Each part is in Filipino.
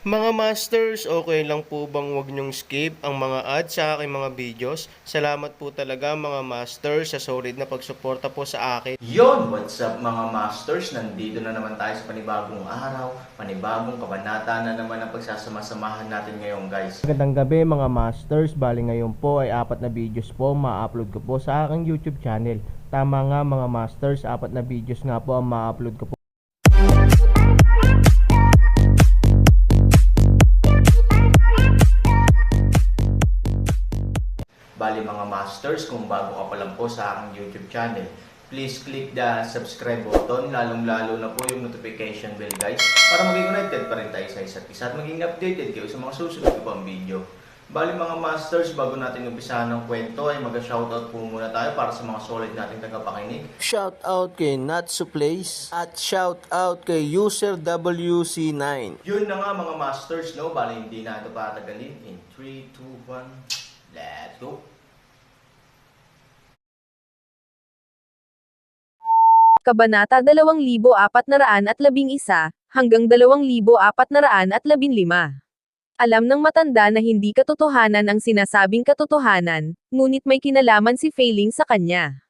Mga masters, okay lang po bang wag niyong skip ang mga ads sa aking mga videos? Salamat po talaga mga masters sa solid na pagsuporta po sa akin. Yon, what's up mga masters? Nandito na naman tayo sa panibagong araw, panibagong kabanata na naman ang pagsasama-samahan natin ngayon guys. Magandang gabi mga masters, bali ngayon po ay 4 na videos po ma-upload ko po sa aking YouTube channel. Tama nga mga masters, 4 na videos nga po ang ma-upload ko po. Bali mga masters, kung bago ka pa lang po sa aking YouTube channel, please click the subscribe button, lalong-lalo na po yung notification bell guys, para maging connected pa rin tayo sa isa't isa at maging updated kayo sa mga susunod ko pang video. Bali mga masters, bago natin umpisahan ng kwento ay mag-shoutout po muna tayo para sa mga solid nating tagapakinig. Shoutout kay Natsu Place at shoutout kay User WC9. Yun na nga mga masters, no? Bali hindi na ito patagalin. In 3, 2, 1, let's go! Kabanata 2411 hanggang 2415. Alam ng matanda na hindi katotohanan ang sinasabing katotohanan, ngunit may kinalaman si Fei Ling sa kanya.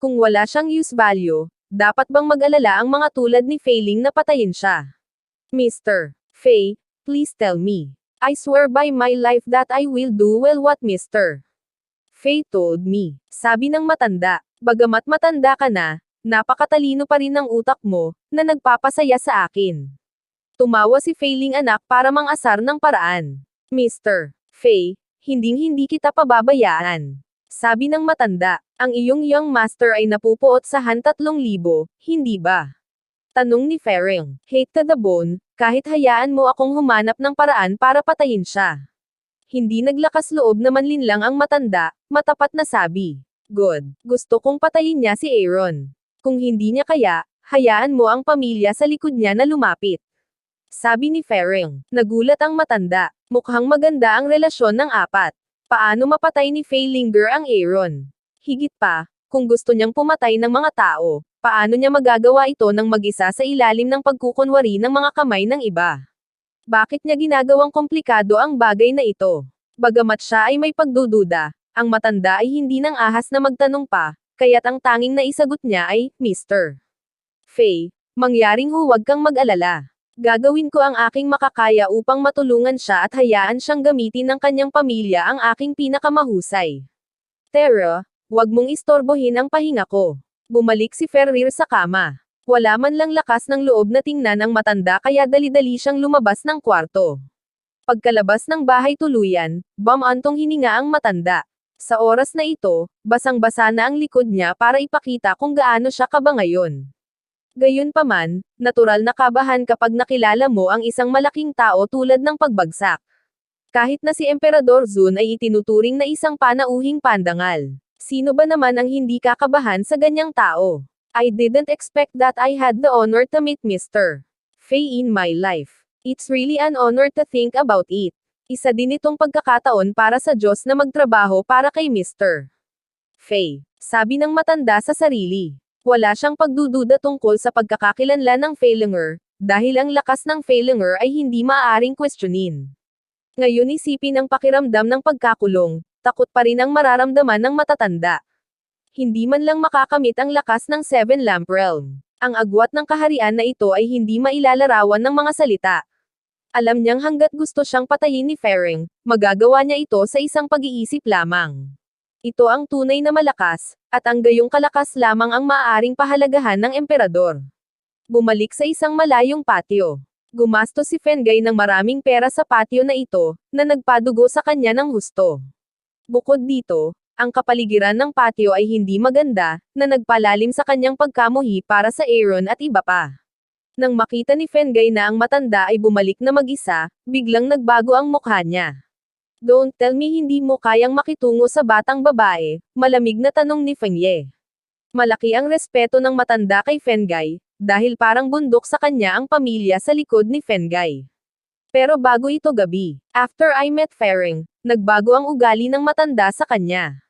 Kung wala siyang use value, dapat bang mag-alala ang mga tulad ni Fei Ling na patayin siya? Mr. Fei, please tell me. I swear by my life that I will do well what Mr. Fei told me. Sabi ng matanda, bagamat matanda ka na, napakatalino pa rin ng utak mo, na nagpapasaya sa akin. Tumawa si Fei Ling anak para mang-asar ng paraan. Mr. Fei, hinding-hindi kita pababayaan. Sabi ng matanda, ang iyong young master ay napupuot sa han 3,000, hindi ba? Tanong ni Ferring, hate to the bone, kahit hayaan mo akong humanap ng paraan para patayin siya. Hindi naglakas loob na manlinlang ang matanda, matapat na sabi. Good, gusto kong patayin niya si Aaron. Kung hindi niya kaya, hayaan mo ang pamilya sa likod niya na lumapit. Sabi ni Ferring. Nagulat ang matanda. Mukhang maganda ang relasyon ng apat. Paano mapatay ni Fei Linger ang Aaron? Higit pa, kung gusto niyang pumatay ng mga tao, paano niya magagawa ito ng mag-isa sa ilalim ng pagkukunwari ng mga kamay ng iba? Bakit niya ginagawang komplikado ang bagay na ito? Bagamat siya ay may pagdududa, ang matanda ay hindi nang ahas na magtanong pa, kaya't ang tanging naisagot niya ay, Mr. Fei, mangyaring huwag kang mag-alala. Gagawin ko ang aking makakaya upang matulungan siya at hayaan siyang gamitin ng kanyang pamilya ang aking pinakamahusay. Tara, huwag mong istorbohin ang pahinga ko. Bumalik si Ferrer sa kama. Wala man lang lakas ng loob na tingnan ang matanda kaya dali-dali siyang lumabas ng kwarto. Pagkalabas ng bahay tuluyan, bamantong hininga ang matanda. Sa oras na ito, basang-basa na ang likod niya para ipakita kung gaano siya kaba ngayon. Gayunpaman, natural na kabahan kapag nakilala mo ang isang malaking tao tulad ng pagbagsak. Kahit na si Emperador Zun ay itinuturing na isang panauhing pandangal. Sino ba naman ang hindi kakabahan sa ganyang tao? I didn't expect that I had the honor to meet Mr. Fei in my life. It's really an honor to think about it. Isa din itong pagkakataon para sa Diyos na magtrabaho para kay Mr. Fei, sabi ng matanda sa sarili. Wala siyang pagdududa tungkol sa pagkakakilanlan ng Feilinger, dahil ang lakas ng Feilinger ay hindi maaaring questionin. Ngayon isipin ang pakiramdam ng pagkakulong, takot pa rin ang mararamdaman ng matatanda. Hindi man lang makakamit ang lakas ng Seven Lamp Realm. Ang agwat ng kaharian na ito ay hindi mailalarawan ng mga salita. Alam niyang hanggat gusto siyang patayin ni Ferring, magagawa niya ito sa isang pag-iisip lamang. Ito ang tunay na malakas, at ang gayong kalakas lamang ang maaaring pahalagahan ng emperador. Bumalik sa isang malayong patio. Gumastos si Fengay ng maraming pera sa patio na ito, na nagpadugo sa kanya ng husto. Bukod dito, ang kapaligiran ng patio ay hindi maganda, na nagpalalim sa kanyang pagkamuhi para sa Aaron at iba pa. Nang makita ni Fengay na ang matanda ay bumalik na mag-isa, biglang nagbago ang mukha niya. Don't tell me hindi mo kayang makitungo sa batang babae, malamig na tanong ni Fengye. Malaki ang respeto ng matanda kay Fengay, dahil parang bundok sa kanya ang pamilya sa likod ni Fengay. Pero bago ito gabi, after I met Ferring, nagbago ang ugali ng matanda sa kanya.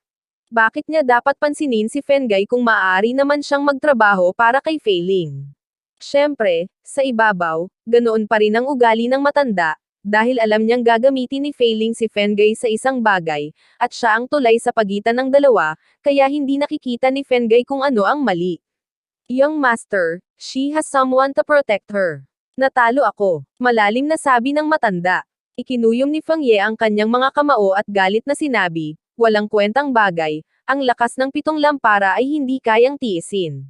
Bakit niya dapat pansinin si Fengay kung maaari naman siyang magtrabaho para kay Fei Ling? Siyempre, sa ibabaw, ganoon pa rin ang ugali ng matanda, Dahil alam niyang gagamitin ni Fei Ling si Fengay sa isang bagay, at siya ang tulay sa pagitan ng dalawa, kaya hindi nakikita ni Fengay kung ano ang mali. Young master, she has someone to protect her. Natalo ako, malalim na sabi ng matanda. Ikinuyom ni Feng Ye ang kanyang mga kamao at galit na sinabi, walang kwentang bagay, ang lakas ng 7 lampara ay hindi kayang tiisin.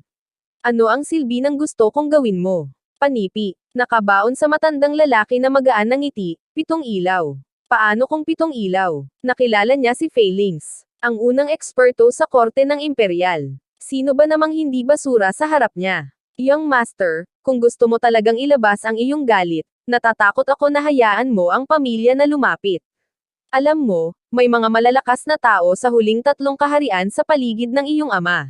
Ano ang silbi ng gusto kong gawin mo? Panipi, nakabaon sa matandang lalaki na magaan ng ngiti, 7 ilaw. Paano kung 7 ilaw? Nakilala niya si Fei Lings, ang unang eksperto sa korte ng imperial. Sino ba namang hindi basura sa harap niya? Young master, kung gusto mo talagang ilabas ang iyong galit, natatakot ako na hayaan mo ang pamilya na lumapit. Alam mo, may mga malalakas na tao sa huling 3 kaharian sa paligid ng iyong ama.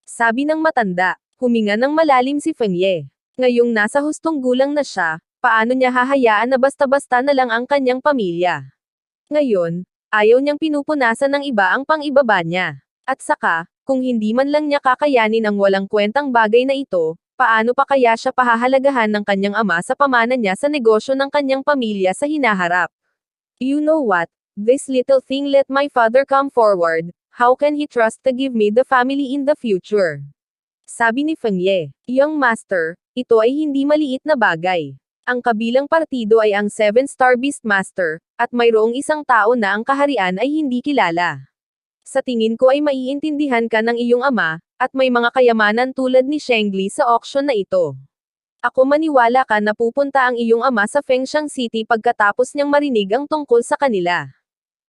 Sabi ng matanda, huminga ng malalim si Feng Ye. Ngayong nasa hustong gulang na siya, paano niya hahayaan na basta-basta na lang ang kanyang pamilya? Ngayon, ayaw niyang pinupunasan ng iba ang pang-ibaba niya. At saka, kung hindi man lang niya kakayanin ang walang kwentang bagay na ito, paano pa kaya siya pahahalagahan ng kanyang ama sa pamana niya sa negosyo ng kanyang pamilya sa hinaharap? You know what? This little thing let my father come forward. How can he trust to give me the family in the future? Sabi ni Feng Ye, Young master, ito ay hindi maliit na bagay. Ang kabilang partido ay ang 7-star Beastmaster, at mayroong isang tao na ang kaharian ay hindi kilala. Sa tingin ko ay maiintindihan ka ng iyong ama, at may mga kayamanan tulad ni Shengli sa auction na ito. Ako maniwala ka na pupunta ang iyong ama sa Fengshan City pagkatapos niyang marinig ang tungkol sa kanila.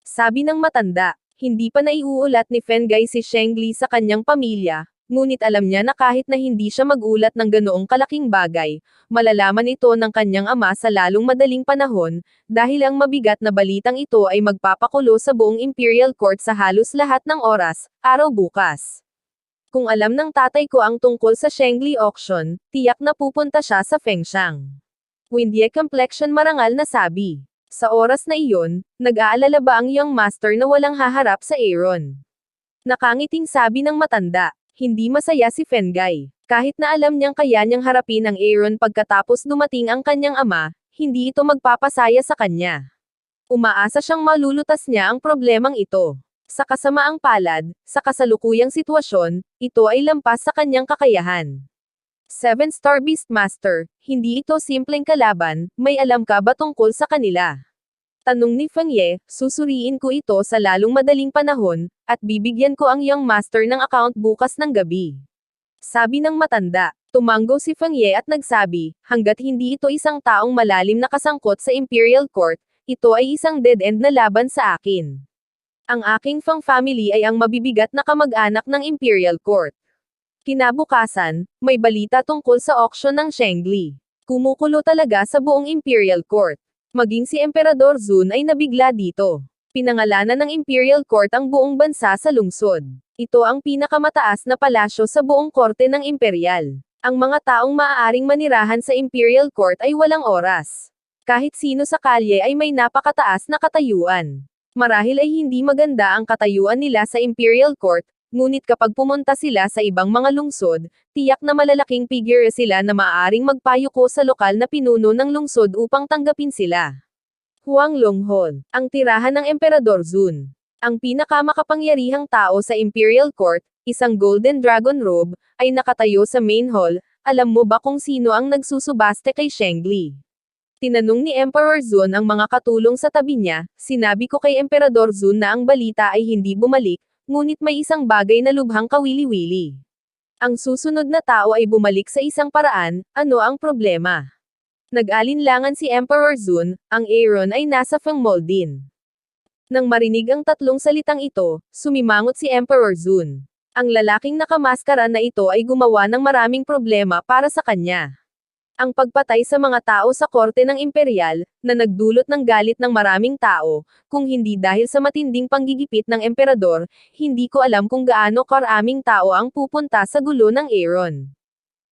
Sabi ng matanda, hindi pa naiuulat ni Fengay si Shengli sa kanyang pamilya, ngunit alam niya na kahit na hindi siya magulat ng ganoong kalaking bagay, malalaman ito ng kanyang ama sa lalong madaling panahon, dahil ang mabigat na balitang ito ay magpapakulo sa buong Imperial Court sa halos lahat ng oras, araw bukas. Kung alam ng tatay ko ang tungkol sa Shengli auction, tiyak na pupunta siya sa Fengshan. Windye complexion marangal na sabi. Sa oras na iyon, nag-aalala ba ang young master na walang haharap sa Aaron? Nakangiting sabi ng matanda. Hindi masaya si Fengay. Kahit na alam niyang kaya niyang harapin ang Aaron pagkatapos dumating ang kanyang ama, hindi ito magpapasaya sa kanya. Umaasa siyang malulutas niya ang problemang ito. Sa kasamaang palad, sa kasalukuyang sitwasyon, ito ay lampas sa kanyang kakayahan. 7-star Beastmaster, hindi ito simpleng kalaban, may alam ka ba tungkol sa kanila? Tanong ni Feng Ye, susuriin ko ito sa lalong madaling panahon, at bibigyan ko ang young master ng account bukas ng gabi. Sabi ng matanda, tumango si Feng Ye at nagsabi, hanggat hindi ito isang taong malalim na kasangkot sa Imperial Court, ito ay isang dead-end na laban sa akin. Ang aking Feng family ay ang mabibigat na kamag-anak ng Imperial Court. Kinabukasan, may balita tungkol sa auction ng Shengli. Kumukulo talaga sa buong Imperial Court. Maging si Emperador Zun ay nabigla dito. Pinangalanan ng Imperial Court ang buong bansa sa lungsod. Ito ang pinakamataas na palasyo sa buong korte ng Imperial. Ang mga taong maaaring manirahan sa Imperial Court ay walang oras. Kahit sino sa kalye ay may napakataas na katayuan. Marahil ay hindi maganda ang katayuan nila sa Imperial Court, ngunit kapag pumunta sila sa ibang mga lungsod, tiyak na malalaking figure sila na maaaring magpayuko sa lokal na pinuno ng lungsod upang tanggapin sila. Huang Longhol, ang tirahan ng Emperador Zun. Ang pinakamakapangyarihang tao sa Imperial Court, isang Golden Dragon Robe, ay nakatayo sa main hall. Alam mo ba kung sino ang nagsusubaste kay Shengli? Tinanong ni Emperor Zun ang mga katulong sa tabi niya. Sinabi ko kay Emperador Zun na ang balita ay hindi bumalik, ngunit may isang bagay na lubhang kawili-wili. Ang susunod na tao ay bumalik sa isang paraan, ano ang problema? Nag-alinlangan si Emperor Zun, ang Aaron ay nasa Fengmol din. Nang marinig ang 3 salitang ito, sumimangot si Emperor Zun. Ang lalaking nakamaskara na ito ay gumawa ng maraming problema para sa kanya. Ang pagpatay sa mga tao sa korte ng imperial, na nagdulot ng galit ng maraming tao, kung hindi dahil sa matinding panggigipit ng emperador, hindi ko alam kung gaano karaming tao ang pupunta sa gulo ng Aaron.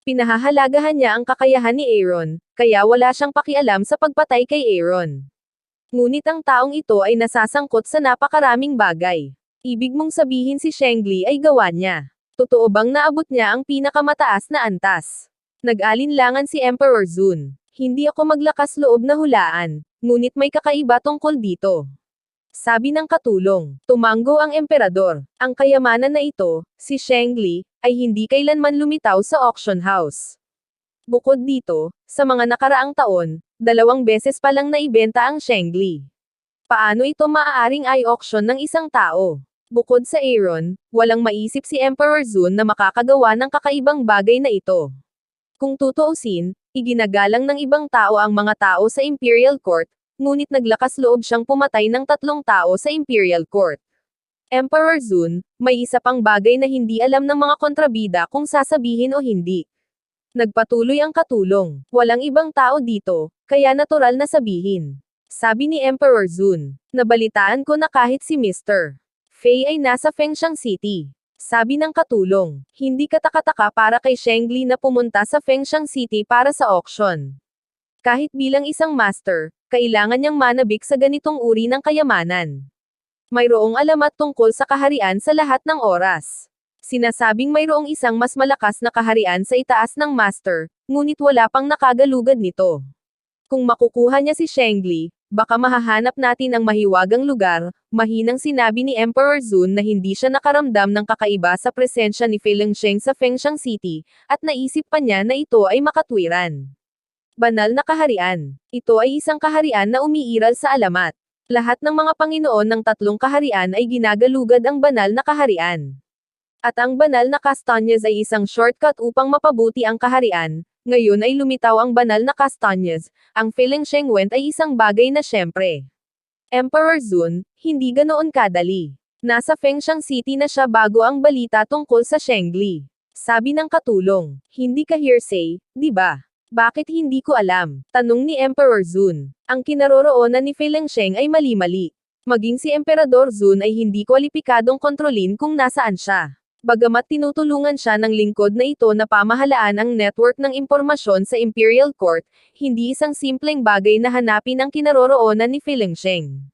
Pinahahalagahan niya ang kakayahan ni Aaron, kaya wala siyang pakialam sa pagpatay kay Aaron. Ngunit ang taong ito ay nasasangkot sa napakaraming bagay. Ibig mong sabihin si Shengli ay gawa niya. Totoo bang naabot niya ang pinakamataas na antas? Nag-alinlangan si Emperor Zun. Hindi ako maglakas loob na hulaan, ngunit may kakaiba tungkol dito. Sabi ng katulong, tumanggo ang emperador. Ang kayamanan na ito, si Shengli, ay hindi kailanman lumitaw sa auction house. Bukod dito, sa mga nakaraang taon, 2 beses pa lang naibenta ang Shengli. Paano ito maaaring i-auction ng isang tao? Bukod sa Aaron, walang maisip si Emperor Zun na makakagawa ng kakaibang bagay na ito. Kung tutuusin, iginagalang ng ibang tao ang mga tao sa Imperial Court, ngunit naglakas loob siyang pumatay ng 3 tao sa Imperial Court. Emperor Zun, may isa pang bagay na hindi alam ng mga kontrabida kung sasabihin o hindi. Nagpatuloy ang katulong, walang ibang tao dito, kaya natural na sabihin. Sabi ni Emperor Zun, nabalitaan ko na kahit si Mr. Fei ay nasa Fengshan City. Sabi ng katulong, hindi katakataka para kay Shengli na pumunta sa Fengshan City para sa auction. Kahit bilang isang master, kailangan niyang manabik sa ganitong uri ng kayamanan. Mayroong alamat tungkol sa kaharian sa lahat ng oras. Sinasabing mayroong isang mas malakas na kaharian sa itaas ng master, ngunit wala pang nakagalugad nito. Kung makukuha niya si Shengli, baka mahahanap natin ang mahiwagang lugar, mahinang sinabi ni Emperor Zun na hindi siya nakaramdam ng kakaiba sa presensya ni Fei Lingsheng sa Fengshan City, at naisip pa niya na ito ay makatwiran. Banal na kaharian. Ito ay isang kaharian na umiiral sa alamat. Lahat ng mga Panginoon ng 3 kaharian ay ginagalugad ang banal na kaharian. At ang banal na Castanyas ay isang shortcut upang mapabuti ang kaharian. Ngayon ay lumitaw ang banal na Castanyas, ang Fei Lingsheng Went ay isang bagay na syempre. Emperor Zun, hindi ganoon kadali. Nasa Fengshan City na siya bago ang balita tungkol sa Shengli. Sabi ng katulong, hindi ka hearsay, di ba? Bakit hindi ko alam? Tanong ni Emperor Zun. Ang kinaroroonan ni Fei Lingsheng ay mali-mali. Maging si Emperador Zun ay hindi kwalipikadong kontrolin kung nasaan siya. Bagamat tinutulungan siya ng lingkod na ito na pamahalaan ang network ng impormasyon sa Imperial Court, hindi isang simpleng bagay na hanapin ang kinaroroonan ni Fei Lingsheng.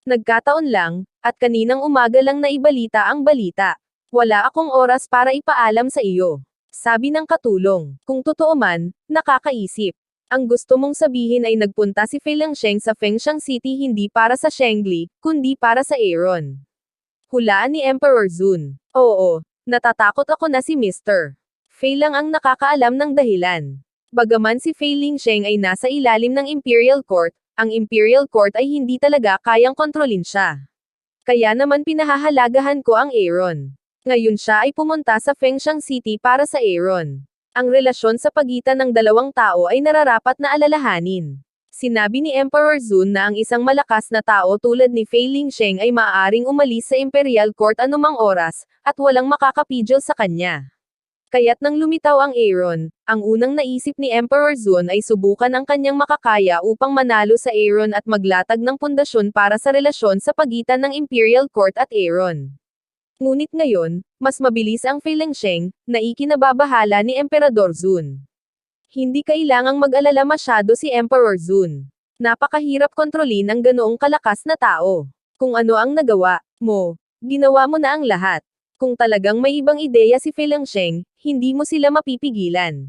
Nagkataon lang, at kaninang umaga lang naibalita ang balita. Wala akong oras para ipaalam sa iyo. Sabi ng katulong, kung totoo man, nakakaisip. Ang gusto mong sabihin ay nagpunta si Fei Lingsheng sa Fengshan City hindi para sa Shengli, kundi para sa Aaron. Hulaan ni Emperor Zun. Oo, natatakot ako na si Mr. Fei lang ang nakakaalam ng dahilan. Bagaman si Fei Lingsheng ay nasa ilalim ng Imperial Court, ang Imperial Court ay hindi talaga kayang kontrolin siya. Kaya naman pinahahalagahan ko ang Aaron. Ngayon siya ay pumunta sa Fengshan City para sa Aaron. Ang relasyon sa pagitan ng 2 tao ay nararapat na alalahanin. Sinabi ni Emperor Zun na ang isang malakas na tao tulad ni Fei Lingsheng ay maaaring umalis sa Imperial Court anumang oras, at walang makakapigil sa kanya. Kaya't nang lumitaw ang Aaron, ang unang naisip ni Emperor Zun ay subukan ang kanyang makakaya upang manalo sa Aaron at maglatag ng pundasyon para sa relasyon sa pagitan ng Imperial Court at Aaron. Ngunit ngayon, mas mabilis ang Fei Lingsheng, na ikinababahala ni Emperador Zun. Hindi kailangang mag-alala masyado si Emperor Zun. Napakahirap kontrolin ang ganoong kalakas na tao. Kung ano ang nagawa mo, ginawa mo na ang lahat. Kung talagang may ibang ideya si Fei Lingsheng, hindi mo sila mapipigilan.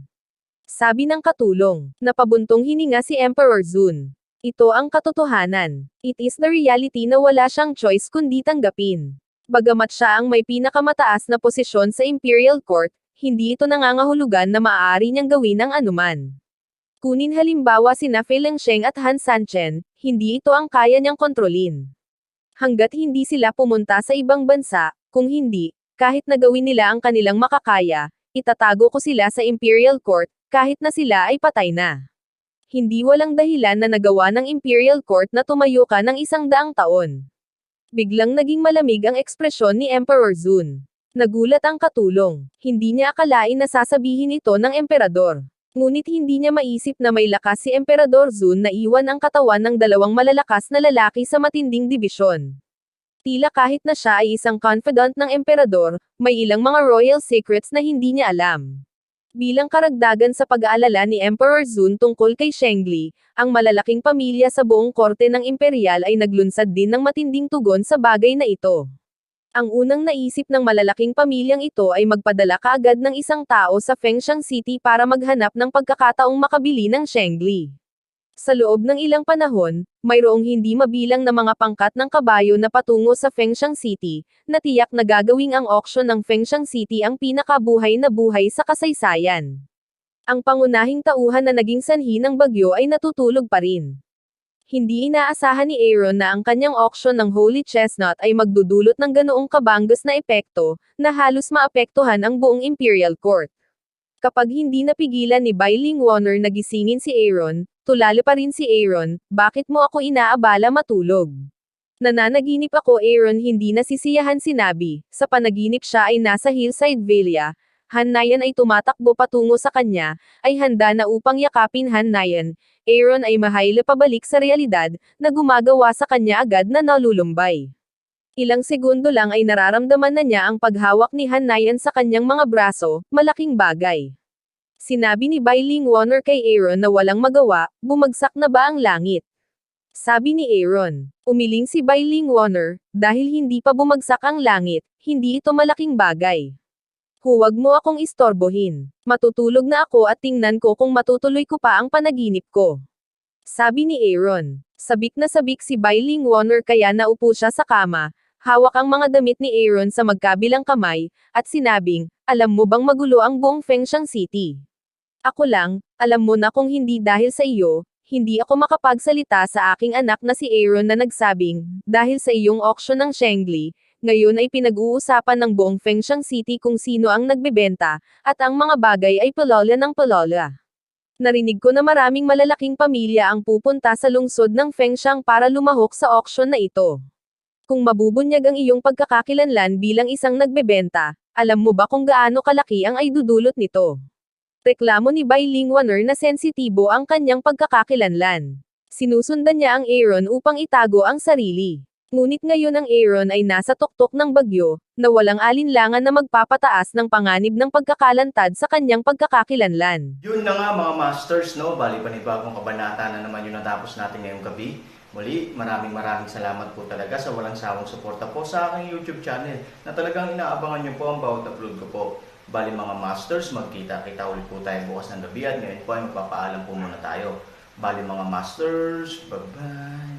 Sabi ng katulong, napabuntong hininga si Emperor Zun. Ito ang katotohanan. It is the reality na wala siyang choice kundi tanggapin. Bagamat siya ang may pinakamataas na posisyon sa Imperial Court, hindi ito nangangahulugan na maaari niyang gawin ang anuman. Kunin halimbawa sina Fei Lingsheng at Han Sanchen, hindi ito ang kaya niyang kontrolin. Hanggat hindi sila pumunta sa ibang bansa, kung hindi, kahit nagawin nila ang kanilang makakaya, itatago ko sila sa Imperial Court, kahit na sila ay patay na. Hindi walang dahilan na nagawa ng Imperial Court na tumayo ka ng 100 taon. Biglang naging malamig ang ekspresyon ni Emperor Zun. Nagulat ang katulong. Hindi niya akalain na sasabihin ito ng emperador. Ngunit hindi niya maisip na may lakas si Emperador Zun na iwan ang katawan ng 2 malalakas na lalaki sa matinding dibisyon. Tila kahit na siya ay isang confidant ng emperador, may ilang mga royal secrets na hindi niya alam. Bilang karagdagan sa pag-aalala ni Emperor Zun tungkol kay Shengli, ang malalaking pamilya sa buong korte ng imperial ay naglunsad din ng matinding tugon sa bagay na ito. Ang unang naisip ng malalaking pamilyang ito ay magpadala kaagad ng isang tao sa Fengshan City para maghanap ng pagkakataong makabili ng Shengli. Sa loob ng ilang panahon, mayroong hindi mabilang na mga pangkat ng kabayo na patungo sa Fengxiang City, na tiyak na gagawing ang auction ng Fengxiang City ang pinakabuhay na buhay sa kasaysayan. Ang pangunahing tauhan na naging sanhi ng bagyo ay natutulog pa rin. Hindi inaasahan ni Aaron na ang kanyang auction ng Holy Chestnut ay magdudulot ng ganoong kabanggas na epekto, na halos maapektuhan ang buong Imperial Court. Kapag hindi napigilan ni Bailing Warner na gisingin si Aaron, tulala pa rin si Aaron, bakit mo ako inaabala matulog? Nananaginip ako Aaron hindi nasisiyahan sinabi, sa panaginip siya ay nasa Hillside Villa, Han Nayan ay tumatakbo patungo sa kanya, ay handa na upang yakapin Han Nayan, Aaron ay mahayla pabalik sa realidad, na gumagawa sa kanya agad na nalulumbay. Ilang segundo lang ay nararamdaman na niya ang paghawak ni Han Nayan sa kanyang mga braso, malaking bagay. Sinabi ni Bailing Warner kay Aaron na walang magawa, bumagsak na ba ang langit? Sabi ni Aaron. Umiling si Bailing Warner, dahil hindi pa bumagsak ang langit, hindi ito malaking bagay. Huwag mo akong istorbohin. Matutulog na ako at tingnan ko kung matutuloy ko pa ang panaginip ko. Sabi ni Aaron. Sabik na sabik si Bailing Warner kaya naupo siya sa kama, hawak ang mga damit ni Aaron sa magkabilang kamay, at sinabing, alam mo bang magulo ang buong Fengxiang City? Ako lang, alam mo na kung hindi dahil sa iyo, hindi ako makapagsalita sa aking anak na si Aaron na nagsabing, dahil sa iyong auction ng Shengli, ngayon ay pinag-uusapan ng buong Fengxiang City kung sino ang nagbebenta, at ang mga bagay ay palola ng palola. Narinig ko na maraming malalaking pamilya ang pupunta sa lungsod ng Fengxiang para lumahok sa auction na ito. Kung mabubunyag ang iyong pagkakakilanlan bilang isang nagbebenta, alam mo ba kung gaano kalaki ang ay dudulot nito? Reklamo ni Bailing Warner na sensitibo ang kanyang pagkakakilanlan. Sinusundan niya ang Aaron upang itago ang sarili. Ngunit ngayon ang Aaron ay nasa tuktok ng bagyo, na walang alinlangan na magpapataas ng panganib ng pagkakalantad sa kanyang pagkakakilanlan. Yun na nga mga masters, no? Bali panibagong kabanata na naman yung natapos natin ngayong gabi. Muli, maraming salamat po talaga sa walang sawang suporta po sa aking YouTube channel na talagang inaabangan nyo po ang bawat upload ko po. Bali mga masters, magkita-kita ulit po tayo bukas ng gabi at ngayon po ay magpapaalam po muna tayo. Bali mga masters, bye-bye!